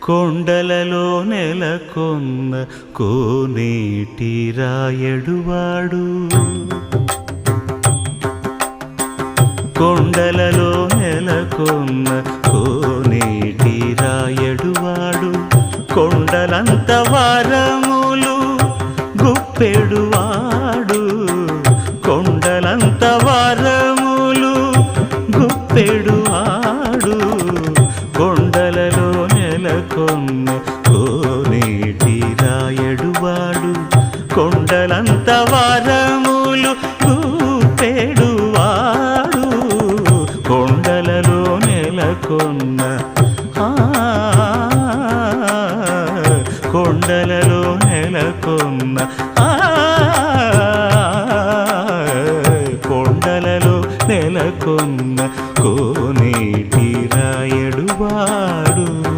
కొండలలో నెలకొన్న కోనేటి రాయడువాడు కొండలలో నెలకొన్న కోనేటి రాయడువాడు కొండలంత వారములు గుప్పెడువాడు కొండలంత వారములు గుప్పెడువాడు కొండలలో నెలకొన్న కోనేటి రాయడువాడు కొండలంత వారములు గుప్పెడువాడు కొండలలో నెలకొన్న కొండలలో నెలకొన్న కొండలలో నెలకొన్న